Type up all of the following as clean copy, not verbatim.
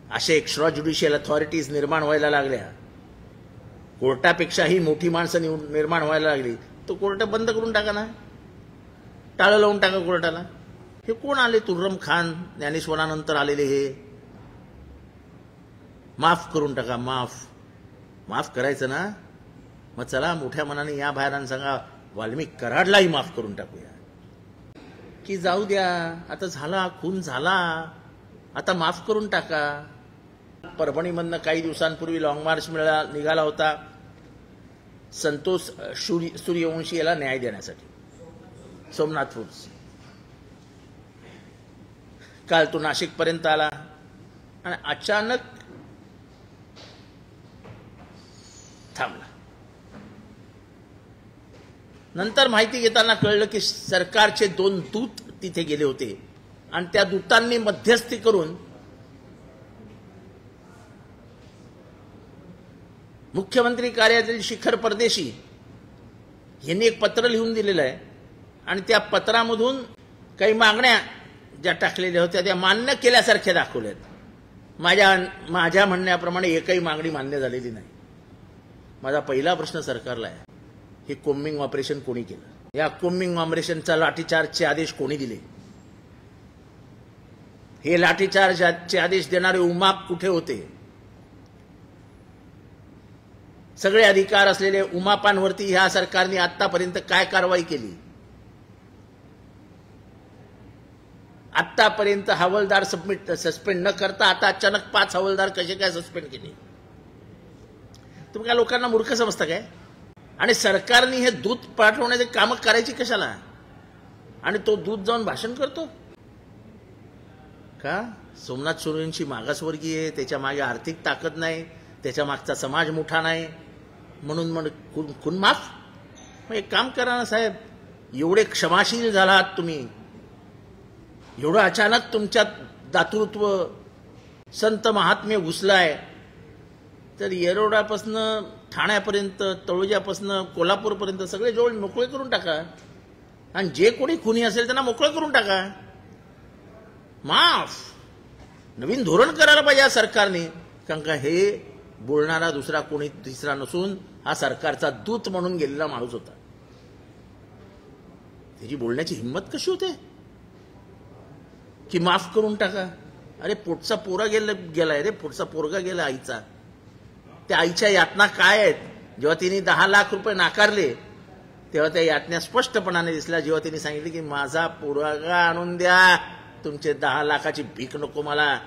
असे extra judicial authorities निर्माण व्हायला लागल्या, कोर्टापेक्षाही मोठी माणसं निर्माण व्हायला लागली, तो कोर्ट बंद करून टाका ना, टाळं लावून टाका कोर्टाला. हे कोण आले? तुर्रम खान, ज्ञानेश्वरानंतर आलेले, हे माफ करून टाका. माफ करायचं ना, मग चला मोठ्या मनाने या बाहेर आणि सांगा वाल्मिक कराडलाही माफ करून टाकूया, की जाऊ द्या आता झाला, खून झाला, आता माफ करून टाका. परभणीमधनं काही दिवसांपूर्वी लॉंग मार्च निघाला होता संतोष सूर्यवंशी याला न्याय देण्यासाठी, सोमनाथ फूड्स. काल तो नाशिकपर्यंत आला आणि अचानक थांबला. नंतर माहिती घेताना कळलं की सरकारचे 2 दूत तिथे गेले होते आणि त्या दूतांनी मध्यस्थी करून मुख्यमंत्री कार्यालयातील शिखर परदेशी यांनी एक पत्र लिहून दिलेलं आहे आणि त्या पत्रामधून काही मागण्या ज्या टाकलेल्या होत्या त्या मान्य केल्यासारख्या दाखवल्यात. माझ्या म्हणण्याप्रमाणे एकही मागणी मान्य झालेली नाही. माझा पहिला प्रश्न सरकारला आहे, हे कोम्बिंग ऑपरेशन कोणी केलं? या कोम्बिंग ऑपरेशनचा लाठीचार्जचे आदेश कोणी दिले? हे लाठीचार्जचे आदेश देणारे उमाप कुठे होते? सगळे अधिकार असलेले उमापांवरती ह्या सरकारने आतापर्यंत काय कारवाई केली? आतापर्यंत हवालदार सस्पेंड न करता आता अचानक 5 हवालदार कसे काय सस्पेंड केले? तुम्ही काय लोकांना मूर्ख समजता काय? आणि सरकारने हे दूत पाठवण्याचे काम करायची कशाला? आणि तो दूत जाऊन भाषण करतो का? सोमनाथ सूर्यवंशी मागासवर्गीय आहे, त्याच्या मागे आर्थिक ताकद नाही, त्याच्या मागचा समाज मोठा नाही, म्हणून खून माफ. मग एक काम करा ना साहेब, एवढे क्षमाशील झालात तुम्ही, एवढं अचानक तुमच्यात दातृत्व संत महात्म्य घुसलाय, तर येरोडापासनं ठाण्यापर्यंत, तळोजापासनं कोल्हापूरपर्यंत सगळे जवळ मोकळे करून टाका आणि जे कोणी खुनी असेल त्यांना मोकळं करून टाका. माफ. नवीन धोरण करायला पाहिजे या सरकारने, कारण का हे बोलणारा दुसरा कोणी तिसरा नसून हा सरकारचा दूत म्हणून गेलेला माणूस होता. त्याची बोलण्याची हिंमत कशी होते की माफ करून टाका? अरे पोटचा पोरा गेलाय रे, पोटचा पोरगा गेला आईचा. त्या आईच्या यातना काय आहेत? जेव्हा तिने 10 लाख रुपये नाकारले तेव्हा त्या यातन्या स्पष्टपणाने दिसल्या. जेव्हा तिने सांगितले की माझा पोरगा आणून द्या, तुमचे 10 लाखाची भीक नको मला.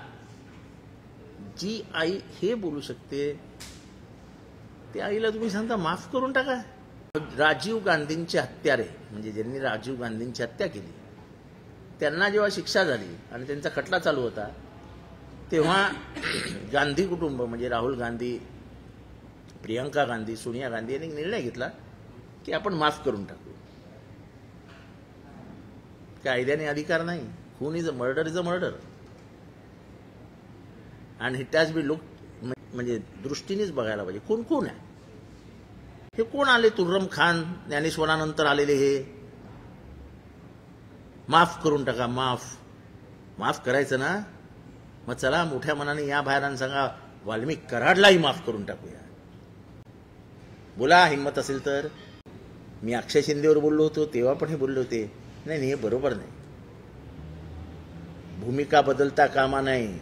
जी आई हे बोलू शकते त्या आईला तुम्ही सांगता माफ करून टाका. राजीव गांधींचे हत्यारे, म्हणजे ज्यांनी राजीव गांधींची हत्या केली, त्यांना जेव्हा शिक्षा झाली आणि त्यांचा खटला चालू होता तेव्हा गांधी कुटुंब म्हणजे राहुल गांधी, प्रियंका गांधी, सोनिया गांधी यांनी निर्णय घेतला की आपण माफ करून टाकू. कायद्याने अधिकार नाही. खून is a murder is a murder and it has B look, म्हणजे दृष्टीनेच बघायला पाहिजे खून कोण आहे. हे कोण आले? तुर्रम खान, ज्ञानेश्वरानंतर आलेले, हे माफ करून टाका. माफ करायचं ना, मग चला मोठ्या मनाने या बाहेर आणि सांगा वाल्मिक कराडलाही माफ करून टाकूया. बोला हिंमत असेल तर. मी अक्षय शिंदेवर बोललो होतो तेव्हा पण हे बोलले होते, नाही हे बरोबर नाही, भूमिका बदलता कामा नाही.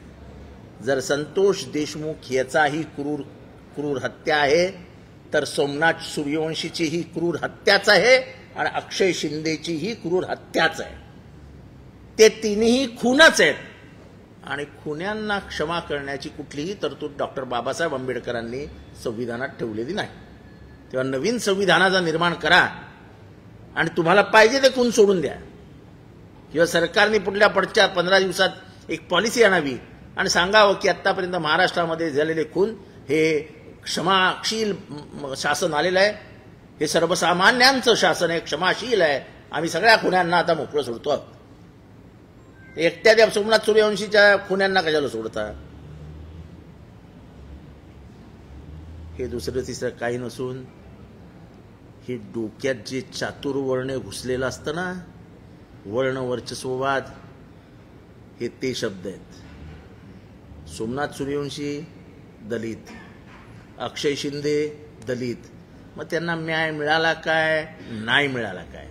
जर संतोष देशमुख याचाही क्रूर हत्या आहे तर सोमनाथ सूर्यवंशीची ही क्रूर हत्याच आहे आणि अक्षय शिंदेची ही क्रूर हत्याच आहे. ते तिन्ही खूनच आहेत आणि खुन्यांना क्षमा करण्याची कुठलीही तरतूद डॉक्टर बाबासाहेब आंबेडकरांनी संविधानात ठेवलेली नाही. तेव्हा नवीन संविधानाचा निर्माण करा आणि तुम्हाला पाहिजे ते खून सोडून द्या, किंवा सरकारने पुढच्या 15 दिवसात एक पॉलिसी आणावी आणि सांगावं की आतापर्यंत महाराष्ट्रामध्ये झालेले खून हे क्षमाशील शासन आलेलं आहे, हे सर्वसामान्यांचं शासन आहे, क्षमाशील आहे, आम्ही सगळ्या खुन्यांना आता मोकळं सोडतो आहोत. एकट्या त्या सोमनाथ सूर्यवंशीच्या खुन्यांना कशाला सोडता? हे दुसरं तिसरं काही नसून हे डोक्यात जे चातुर्वर्ण घुसलेलं असतं ना, वर्ण वर्चस्ववाद, हे ते शब्द आहेत. सोमनाथ सूर्यवंशी दलित, अक्षय शिंदे दलित, मग त्यांना न्याय मिळाला काय, नाही मिळाला काय?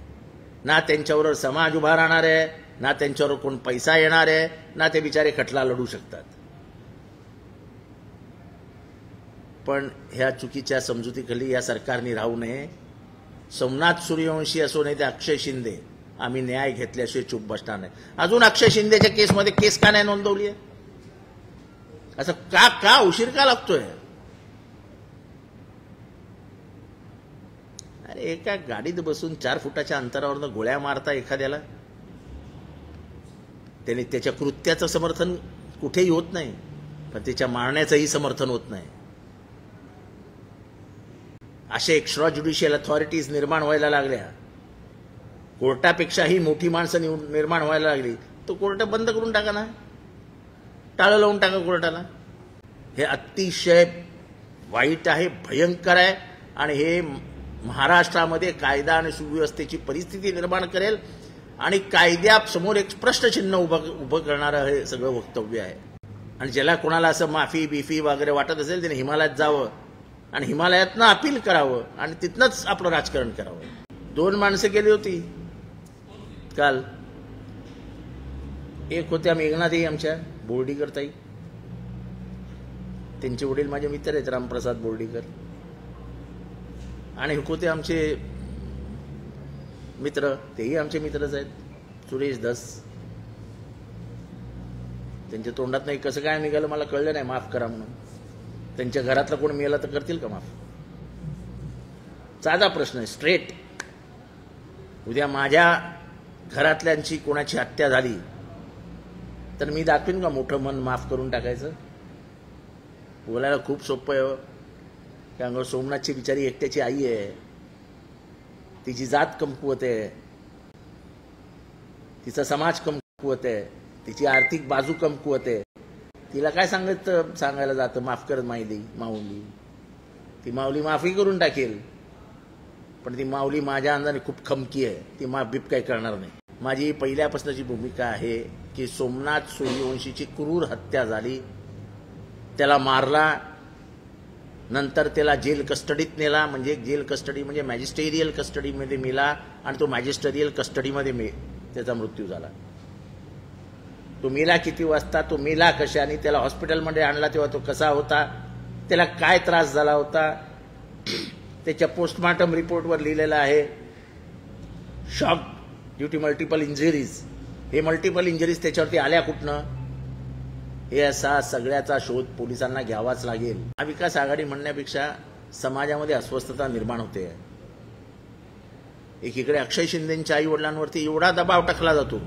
ना त्यांच्यावर समाज उभा राहणार आहे, ना त्यांच्यावर कोण पैसा येणार आहे, ना ते बिचारे खटला लढू शकतात. पण ह्या चुकीच्या समजुतीखाली या सरकारने राहू नये. सोमनाथ सूर्यवंशी असो नाही ते अक्षय शिंदे, आम्ही न्याय घेतल्याशिवाय चूप बसणार नाही. अजून अक्षय शिंदेच्या केसमध्ये केस का नाही नोंदवली आहे? असं का उशीर का लागतोय? अरे एका गाडीत बसून 4 फुटाच्या अंतरावरनं गोळ्या मारता एखाद्याला, त्याने त्याच्या कृत्याचं समर्थन कुठेही होत नाही, पण त्याच्या मारण्याचंही समर्थन होत नाही. असे एक्स्ट्रा ज्युडिशियल अथॉरिटीज निर्माण व्हायला लागल्या, कोर्टापेक्षाही मोठी माणसं निर्माण व्हायला लागली, तो कोर्ट बंद करून टाका ना, टाळं लावून टाका कोर्टाला. हे अतिशय वाईट आहे, भयंकर आहे, आणि हे महाराष्ट्रामध्ये कायदा आणि सुव्यवस्थेची परिस्थिती निर्माण करेल आणि कायद्यासमोर एक प्रश्नचिन्ह उभं करणारं हे सगळं वक्तव्य आहे. आणि ज्याला कोणाला असं माफी बिफी वगैरे वाटत असेल त्याने हिमालयात जावं आणि हिमालयातनं अपील करावं आणि तिथनंच आपलं राजकारण करावं. 2 माणसं गेली होती काल. एक होत्या मेघनाताई आमच्या बोर्डीकर ताई, त्यांचे वडील माझे मित्र आहेत रामप्रसाद बोर्डीकर, आणि होते आमचे मित्र, तेही आमचे मित्रच आहेत, सुरेश धस. त्यांच्या तोंडात नाही कसं काय निघालं मला कळलं नाही, माफ करा म्हणून. त्यांच्या घरातला कोण मिळाला तर करतील का माफ? साधा प्रश्न आहे, स्ट्रेट. उद्या माझ्या घरातल्यांची कोणाची हत्या झाली तर मी दाखवीन का मोठं मन माफ करून टाकायचं? बोलायला खूप सोपं आहे. कारण सोमनाथची बिचारी एकट्याची आई आहे, तिची जात कमकुवत आहे, तिचा समाज कमकुवत आहे, तिची आर्थिक बाजू कमकुवत आहे. तिला काय सांगायला जातं माफ करत माऊली? ती माऊली माफी करून टाकेल, पण ती माऊली माझ्या अंदाने खूप खमकी आहे, ती माफ बीप काही करणार नाही. माझी पहिल्यापासूनची भूमिका आहे की सोमनाथ सूर्यवंशीची क्रूर हत्या झाली, त्याला मारला, नंतर त्याला जेल कस्टडीत नेला, म्हणजे जेल कस्टडी म्हणजे मॅजिस्टेरियल कस्टडीमध्ये मेला, आणि तो मॅजिस्टेरियल कस्टडीमध्ये त्याचा मृत्यू झाला. तो मेला किती वाजता, तो मेला कशाने, त्याला हॉस्पिटलमध्ये आणला तेव्हा तो कसा होता, त्याला काय त्रास झाला होता, त्याच्या पोस्टमॉर्टम रिपोर्टवर लिहिलेलं आहे shock due to multiple injuries. हे मल्टिपल इंजरीज त्याच्यावरती आल्या कुठनं, हे असा सगळ्याचा शोध पोलिसांना घ्यावाच लागेल. महाविकास आघाडी म्हणण्यापेक्षा समाजामध्ये अस्वस्थता निर्माण होते. एकीकडे अक्षय शिंदेच्या आई वडिलांवरती एवढा दबाव टाकला जातो,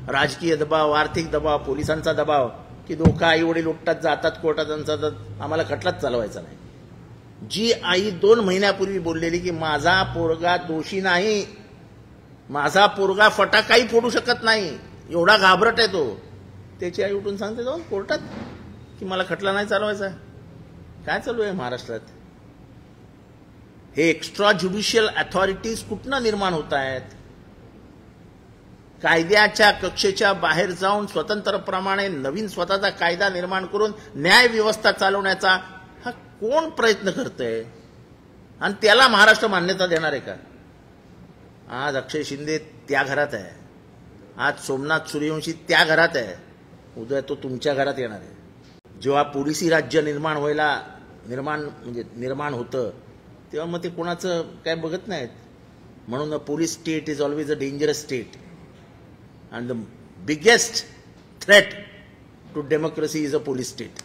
राजकीय दबाव, आर्थिक दबाव, पोलिसांचा दबाव, की दोघं आई वडील उठतात जातात कोर्टात, आम्हाला खटलाच चालवायचा नाही. जी आई 2 महिन्यापूर्वी बोललेली की माझा पोरगा दोषी नाही, माझा पोरगा फटाकाही फोडू शकत नाही, एवढा घाबरट आहे तो, त्याची आई उठून सांगते जाऊन कोर्टात की मला खटला नाही चालवायचा. काय चालू आहे महाराष्ट्रात? हे एक्स्ट्रा ज्युडिशियल अथॉरिटीज कुठनं निर्माण होत आहेत? कायद्याच्या कक्षेच्या बाहेर जाऊन स्वतंत्रप्रमाणे नवीन स्वतःचा कायदा निर्माण करून न्याय व्यवस्था चालवण्याचा हा कोण प्रयत्न करतंय? आणि त्याला महाराष्ट्र मान्यता देणार आहे का? आज अक्षय शिंदे त्या घरात आहे, आज सोमनाथ सूर्यवंशी त्या घरात आहे, उद्या तो तुमच्या घरात येणार आहे. जेव्हा पोलिसी राज्य निर्माण होतं तेव्हा मग ते कोणाचं काय बघत नाहीत. म्हणून police state is always a dangerous state and the biggest threat to democracy is a police state.